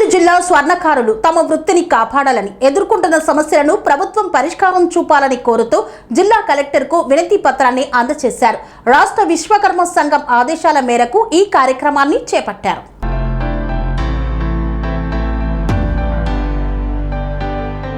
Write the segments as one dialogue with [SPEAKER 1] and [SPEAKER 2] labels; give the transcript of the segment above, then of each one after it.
[SPEAKER 1] పెద్దపల్లి జిల్లా స్వర్ణకారులు తమ వృత్తిని కాపాడాలని ఎదుర్కొంటున్న సమస్యలను ప్రభుత్వం పరిష్కారం చూపాలని కోరుతూ జిల్లా కలెక్టర్కు వినతి పత్రాన్ని అందజేశారు. రాష్ట్ర విశ్వకర్మ సంఘం ఆదేశాల మేరకు ఈ కార్యక్రమాన్ని చేపట్టారు.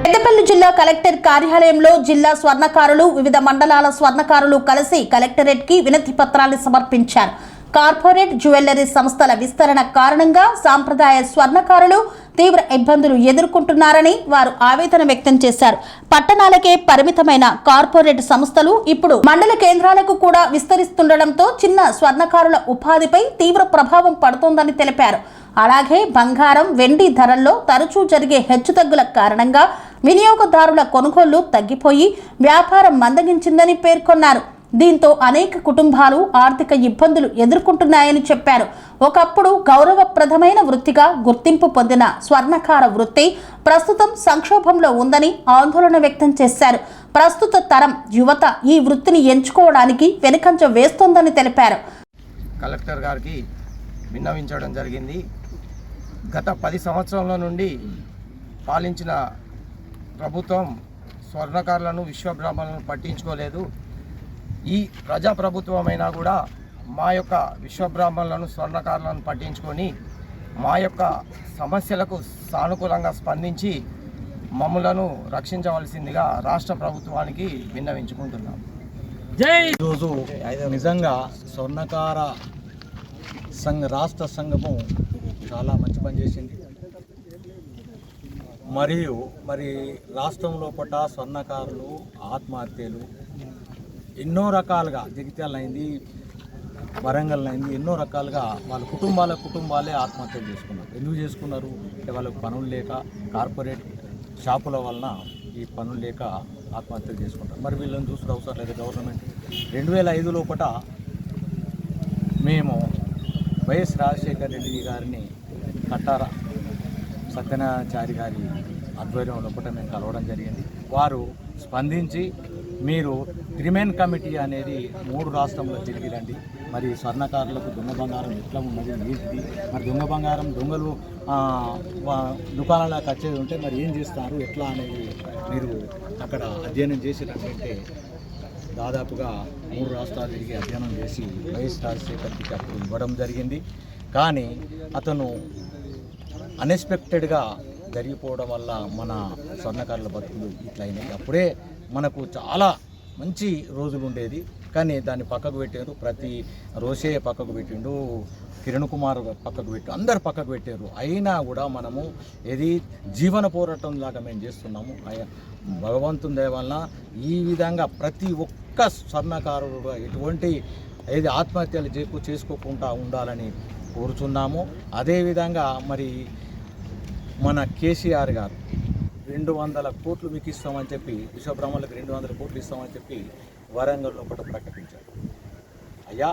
[SPEAKER 1] పెద్దపల్లి జిల్లా కలెక్టర్ కార్యాలయంలో జిల్లా స్వర్ణకారులు వివిధ మండలాల స్వర్ణకారులు కలిసి కలెక్టరేట్కి వినతి పత్రాన్ని సమర్పించారు. కార్పొరేట్ జ్యువెలరీ సంస్థల విస్తరణ కారణంగా సాంప్రదాయ స్వర్ణకారులు తీవ్ర ఇబ్బందులు ఎదుర్కొంటున్నారని వారు ఆవేదన వ్యక్తం చేశారు. పట్టణాలకే పరిమితమైన కార్పొరేట్ సంస్థలు ఇప్పుడు మండల కేంద్రాలకు కూడా విస్తరిస్తుండటంతో చిన్న స్వర్ణకారుల ఉపాధిపై తీవ్ర ప్రభావం పడుతోందని తెలిపారు. అలాగే బంగారం, వెండి ధరల్లో తరచూ జరిగే హెచ్చుతగ్గుల కారణంగా వినియోగదారుల కొనుగోళ్లు తగ్గిపోయి వ్యాపారం మందగించిందని పేర్కొన్నారు. దీంతో అనేక కుటుంబాలు ఆర్థిక ఇబ్బందులు ఎదుర్కొంటున్నాయని చెప్పారు. ఒకప్పుడు గౌరవప్రదమైన వృత్తిగా గుర్తింపు పొందిన స్వర్ణకార వృత్తి ప్రస్తుతం సంక్షోభంలో ఉందని ఆందోళన వ్యక్తం చేశారు. ప్రస్తుత తరం యువత ఈ వృత్తిని ఎంచుకోవడానికి వెనుకంజ వేస్తోందని తెలిపారు.
[SPEAKER 2] కలెక్టర్ గారికి విన్నవించడం జరిగింది. గత 10 సంవత్సరాల నుండి పాలించిన ప్రభుత్వం స్వర్ణకారులను, విశ్వబ్రాహ్మణులను పట్టించుకోలేదు. ఈ ప్రజాప్రభుత్వమైనా కూడా మా యొక్క విశ్వబ్రాహ్మణులను, స్వర్ణకారులను పట్టించుకొని మా యొక్క సమస్యలకు సానుకూలంగా స్పందించి మమ్మలను రక్షించవలసిందిగా రాష్ట్ర ప్రభుత్వానికి విన్నవించుకుంటున్నాం.
[SPEAKER 3] ఈరోజు నిజంగా స్వర్ణకార రాష్ట్ర సంఘము చాలా మంచి పని చేసింది. మరియు రాష్ట్రంలో పట్ల స్వర్ణకారులు ఆత్మహత్యలు ఎన్నో రకాలుగా, జగిత్యాల అయింది, వరంగల్ అయింది, ఎన్నో రకాలుగా వాళ్ళ కుటుంబాలే ఆత్మహత్యలు చేసుకున్నారు. ఎందుకు చేసుకున్నారు అంటే వాళ్ళకు పనులు లేక, కార్పొరేట్ షాపుల వలన ఈ పనులు లేక ఆత్మహత్యలు చేసుకుంటారు. మరి వీళ్ళని చూసుకునే అవసరం లేదు గవర్నమెంట్. 2005 లోపల మేము వైఎస్ రాజశేఖర రెడ్డి గారిని కట్టార సత్యనారాయణచారి గారి ఆధ్వర్యం లోపల మేము కలవడం జరిగింది. వారు స్పందించి మీరు త్రిమెన్ కమిటీ అనేది 3 రాష్ట్రంలో తిరిగి రండి, మరి స్వర్ణకారులకు దొంగ బంగారం ఎట్లా ఉన్నది, ఏంటిది, మరి దొంగ బంగారం దొంగలు దుకాణాలకు వచ్చేది ఉంటే మరి ఏం చేస్తారు, ఎట్లా అనేది మీరు అక్కడ అధ్యయనం చేసినట్లయితే దాదాపుగా 3 రాష్ట్రాలు తిరిగి అధ్యయనం చేసి వైఎస్ రాజశేఖర్కి అప్పుడు ఇవ్వడం జరిగింది. కానీ అతను అన్ఎక్స్పెక్టెడ్గా జరిగిపోవడం వల్ల మన స్వర్ణకారుల బతుకులు ఇట్లయినాయి. అప్పుడే మనకు చాలా మంచి రోజులు ఉండేది, కానీ దాన్ని పక్కకు పెట్టారు. ప్రతి రోషయ్య పక్కకు పెట్టిండు, కిరణ్ కుమార్ పక్కకు పెట్టారు, అందరు పక్కకు పెట్టారు. అయినా కూడా మనము ఏది జీవన పోరాటం లాగా మేము చేస్తున్నాము. భగవంతుని దయ వలన ఈ విధంగా ప్రతి ఒక్క స్వర్ణకారుడు ఎటువంటి ఏది ఆత్మహత్యలు చేసుకోకుండా ఉండాలని కోరుచున్నాము. అదేవిధంగా మరి మన కేసీఆర్ గారు 200 కోట్లు మీకు ఇస్తామని చెప్పి, విశ్వబ్రాహ్మణులకు 200 కోట్లు ఇస్తామని చెప్పి వరంగల్ లోపల ప్రకటించారు. అయ్యా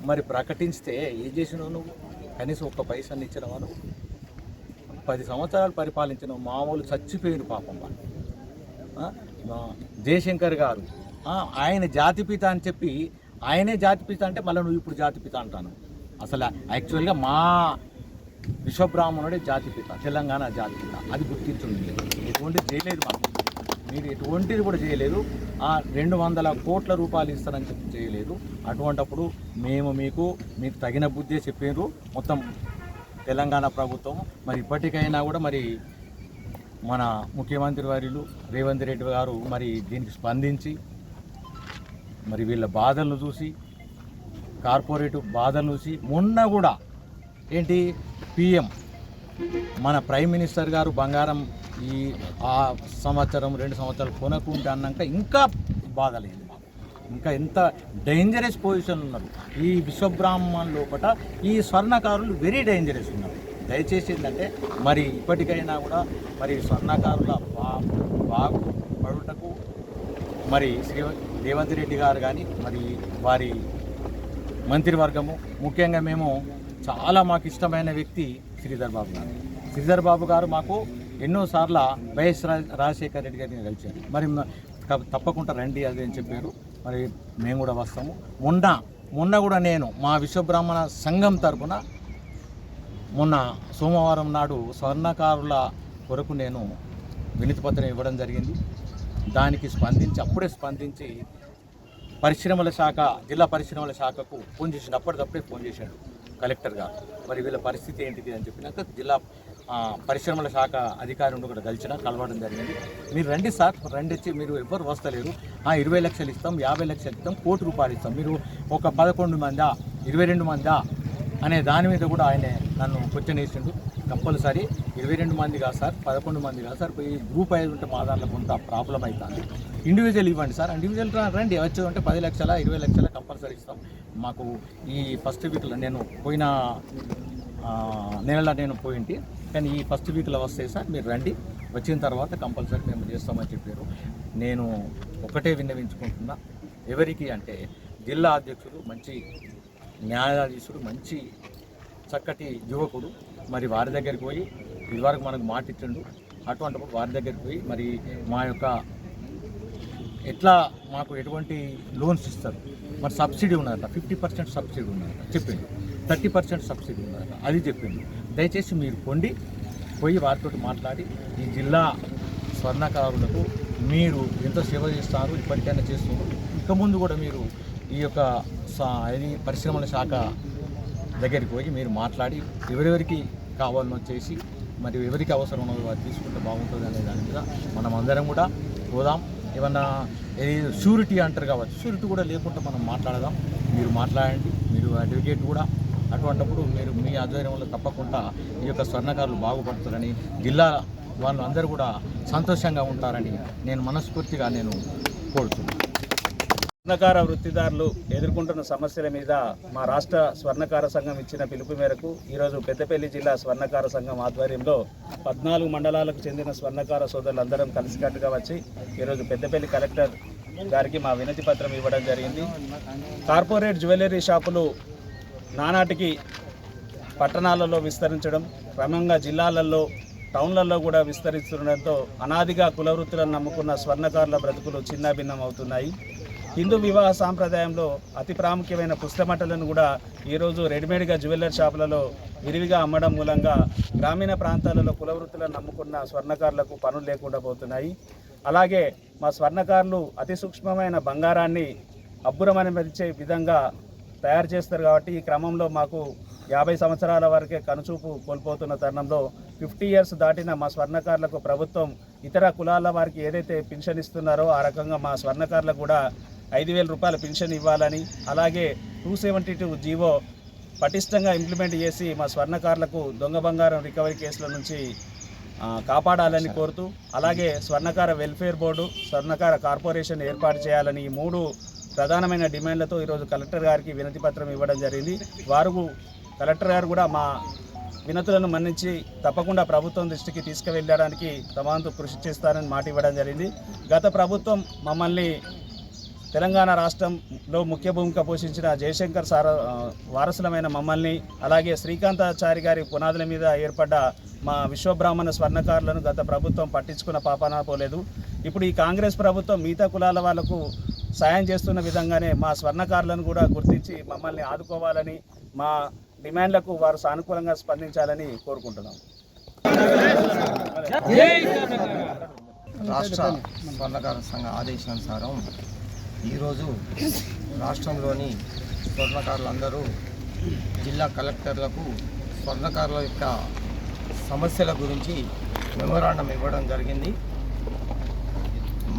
[SPEAKER 3] మరి ప్రకటిస్తే ఏం చేసినావు నువ్వు? కనీసం ఒక్క పైసాన్ని ఇచ్చినావా నువ్వు? 10 సంవత్సరాలు పరిపాలించిన మామూలు చచ్చిపోయిన పాపం వాళ్ళు. జయశంకర్ గారు ఆయన జాతిపిత అని చెప్పి, ఆయనే జాతిపిత అంటే మళ్ళీ నువ్వు ఇప్పుడు జాతిపిత అంటాను. అసలు యాక్చువల్గా మా విశ్వబ్రాహ్మణుడే జాతిపిత, తెలంగాణ జాతిపిత. అది గుర్తించండి. ఎటువంటిది చేయలేదు మాకు, మీరు ఎటువంటిది కూడా చేయలేదు. 200 కోట్ల రూపాయలు ఇస్తారని చెప్పి చేయలేదు. అటువంటప్పుడు మేము మీకు తగిన బుద్ధి చెప్పారు మొత్తం తెలంగాణ ప్రభుత్వం. మరి ఇప్పటికైనా కూడా మరి మన ముఖ్యమంత్రి వర్యులు రేవంత్ రెడ్డి గారు మరి దీనికి స్పందించి మరి వీళ్ళ బాధలను చూసి, కార్పొరేట్ బాధలను చూసి, మొన్న కూడా ఏంటి పిఎం మన ప్రైమ్ మినిస్టర్ గారు బంగారం ఈ సంవత్సరం 2 సంవత్సరాలు కొనకుంటే అన్నాక ఇంకా బాధ లేదు మాకు. ఇంకా ఎంత డేంజరస్ పొజిషన్ ఉన్నారు ఈ విశ్వబ్రాహ్మణ్ లోపల. ఈ స్వర్ణకారులు వెరీ డేంజరస్ ఉన్నారు. దయచేసి ఏంటంటే మరి ఇప్పటికైనా కూడా మరి స్వర్ణకారుల బాగుపడుటకు మరి రేవంత్ రెడ్డి గారు కానీ మరి వారి మంత్రివర్గము, ముఖ్యంగా మేము చాలా మాకు ఇష్టమైన వ్యక్తి శ్రీధర్ బాబు గారు మాకు ఎన్నోసార్లు వైఎస్ రాజశేఖర రెడ్డి గారిని కలిశారు. మరి తప్పకుండా రండి అది అని చెప్పారు. మరి మేము కూడా వస్తాము. మొన్న కూడా నేను మా విశ్వబ్రాహ్మణ సంఘం తరఫున మొన్న సోమవారం నాడు స్వర్ణకారుల కొరకు నేను వినతిపత్రం ఇవ్వడం జరిగింది. దానికి అప్పుడే స్పందించి పరిశ్రమల శాఖ, జిల్లా పరిశ్రమల శాఖకు ఫోన్ చేసిండు. అప్పటికప్పుడే ఫోన్ చేశాడు కలెక్టర్ గారు. మరి వీళ్ళ పరిస్థితి ఏంటిది అని చెప్పినాక జిల్లా పరిశ్రమల శాఖ అధికారులను కూడా కలవడం జరిగింది. మీరు రండి సార్, రండిచ్చి మీరు ఎవరు వస్తలేరు, 20 లక్షలు ఇస్తాం, 50 లక్షలు ఇస్తాం, ₹1,00,00,000 ఇస్తాం, మీరు ఒక 11 మందా 22 మందా అనే దాని మీద కూడా ఆయన నన్ను క్వశ్చన్ వేసిండు. కంపల్సరీ 22 మంది కాదు సార్, 11 మంది కాదు సార్, ఈ గ్రూప్ అయ్యి ఉంటే మా దాంట్లో కొంత ప్రాబ్లం అవుతుంది, ఇండివిజువల్ ఇవ్వండి సార్, ఇండివిజువల్ రండి, వచ్చి అంటే 10 లక్షల 20 లక్షల కంపల్సరీ ఇస్తాం. మాకు ఈ ఫస్ట్ వీక్లో నేను పోయిన నెలలో నేను పోయింటి, కానీ ఈ ఫస్ట్ వీక్లో వస్తాయి సార్, మీరు రండి, వచ్చిన తర్వాత కంపల్సరీ మేము చేస్తామని చెప్పారు. నేను ఒకటే విన్నవించుకుంటున్నా, ఎవరికి అంటే జిల్లా అధ్యక్షుడు మంచి న్యాయాధీశుడు, మంచి చక్కటి యువకుడు, మరి వారి దగ్గరికి పోయి ఇదివరకు మనకు మాట ఇచ్చిండు, అటువంటిప్పుడు వారి దగ్గరికి పోయి మరి మా యొక్క ఎట్లా మాకు ఎటువంటి లోన్స్ ఇస్తారు, మరి సబ్సిడీ ఉన్నదట, 50% సబ్సిడీ ఉన్నదట చెప్పిండు, 30% సబ్సిడీ ఉన్నదట అది చెప్పిండు. దయచేసి మీరు పోయి వారితో మాట్లాడి ఈ జిల్లా స్వర్ణకారులకు మీరు ఎంత సేవ చేస్తారు, ఇప్పటికైనా చేస్తున్నారు, ఇక ముందు కూడా మీరు ఈ యొక్క పరిశ్రమల శాఖ దగ్గరికి పోయి మీరు మాట్లాడి ఎవరెవరికి కావాలనో చేసి మరి ఎవరికి అవసరం ఉన్నదో అది తీసుకుంటే బాగుంటుంది అనే దాని మీద మనం అందరం కూడా పోదాం. ఏమన్నా షూరిటీ అంటారు కావచ్చు, షూరిటీ కూడా లేకుండా మనం మాట్లాడదాం. మీరు మాట్లాడండి, మీరు అడ్వకేట్ కూడా, అటువంటిప్పుడు మీరు మీ ఆధ్వర్యంలో తప్పకుండా ఈ యొక్క స్వర్ణకారులు బాగుపడుతారని, జిల్లా వాళ్ళు అందరూ కూడా సంతోషంగా ఉంటారని నేను మనస్ఫూర్తిగా కోరుతున్నాను.
[SPEAKER 4] స్వర్ణకార వృత్తిదారులు ఎదుర్కొంటున్న సమస్యల మీద మా రాష్ట్ర స్వర్ణకార సంఘం ఇచ్చిన పిలుపు మేరకు ఈరోజు పెద్దపల్లి జిల్లా స్వర్ణకార సంఘం ఆధ్వర్యంలో 14 మండలాలకు చెందిన స్వర్ణకార సోదరులందరం కలిసికట్టుగా వచ్చి ఈరోజు పెద్దపల్లి కలెక్టర్ గారికి మా వినతి పత్రం ఇవ్వడం జరిగింది. కార్పొరేట్ జ్యువెలరీ షాపులు నానాటికి పట్టణాలలో విస్తరించడం, క్రమంగా జిల్లాలలో టౌన్లలో కూడా విస్తరిస్తుండడంతో అనాదిగా కుల వృత్తులను నమ్ముకున్న స్వర్ణకారుల బ్రతుకులు చిన్నాభిన్నం అవుతున్నాయి. హిందూ వివాహ సాంప్రదాయంలో అతి ప్రాముఖ్యమైన పుస్తమట్టలను కూడా ఈరోజు రెడీమేడ్గా జ్యువెలరీ షాపులలో విరివిగా అమ్మడం మూలంగా గ్రామీణ ప్రాంతాలలో కుల వృత్తులను నమ్ముకున్న స్వర్ణకారులకు పనులు లేకుండా పోతున్నాయి. అలాగే మా స్వర్ణకారులు అతి సూక్ష్మమైన బంగారాన్ని అబ్బురమనిపించే విధంగా తయారు చేస్తారు కాబట్టి ఈ క్రమంలో మాకు 50 సంవత్సరాల వరకే కనుచూపు కోల్పోతున్న తరుణంలో 50 ఇయర్స్ దాటిన మా స్వర్ణకారులకు ప్రభుత్వం ఇతర కులాల వారికి ఏదైతే పెన్షన్ ఇస్తున్నారో ఆ రకంగా మా స్వర్ణకారులకు కూడా 5,000 రూపాయల పెన్షన్ ఇవ్వాలని, అలాగే 272 జీవో పటిష్టంగా ఇంప్లిమెంట్ చేసి మా స్వర్ణకారులకు దొంగ బంగారం రికవరీ కేసుల నుంచి కాపాడాలని కోరుతూ, అలాగే స్వర్ణకార వెల్ఫేర్ బోర్డు, స్వర్ణకార కార్పొరేషన్ ఏర్పాటు చేయాలని ఈ 3 ప్రధానమైన డిమాండ్లతో ఈరోజు కలెక్టర్ గారికి వినతి పత్రం ఇవ్వడం జరిగింది. కలెక్టర్ గారు కూడా మా వినతులను మన్నించి తప్పకుండా ప్రభుత్వం దృష్టికి తీసుకువెళ్ళడానికి తమ వంతు కృషి చేస్తారని మాట ఇవ్వడం జరిగింది. గత ప్రభుత్వం మమ్మల్ని తెలంగాణ రాష్ట్రంలో ముఖ్య భూమిక పోషించిన జయశంకర్ వారసులమైన మమ్మల్ని, అలాగే శ్రీకాంతాచారి గారి పునాదుల మీద ఏర్పడ్డ మా విశ్వబ్రాహ్మణ స్వర్ణకారులను గత ప్రభుత్వం పట్టించుకున్న పాపాన పోలేదు. ఇప్పుడు ఈ కాంగ్రెస్ ప్రభుత్వం మిగతా కులాల వాళ్లకు సాయం చేస్తున్న విధంగానే మా స్వర్ణకారులను కూడా గుర్తించి మమ్మల్ని ఆదుకోవాలని, మా డిమాండ్లకు వారు సానుకూలంగా స్పందించాలని కోరుకుంటున్నాం.
[SPEAKER 2] రాష్ట్ర స్వర్ణకార సంఘ ఆదేశానుసారం ఈరోజు రాష్ట్రంలోని స్వర్ణకారులందరూ జిల్లా కలెక్టర్లకు స్వర్ణకారుల యొక్క సమస్యల గురించి మెమోరాండం ఇవ్వడం జరిగింది.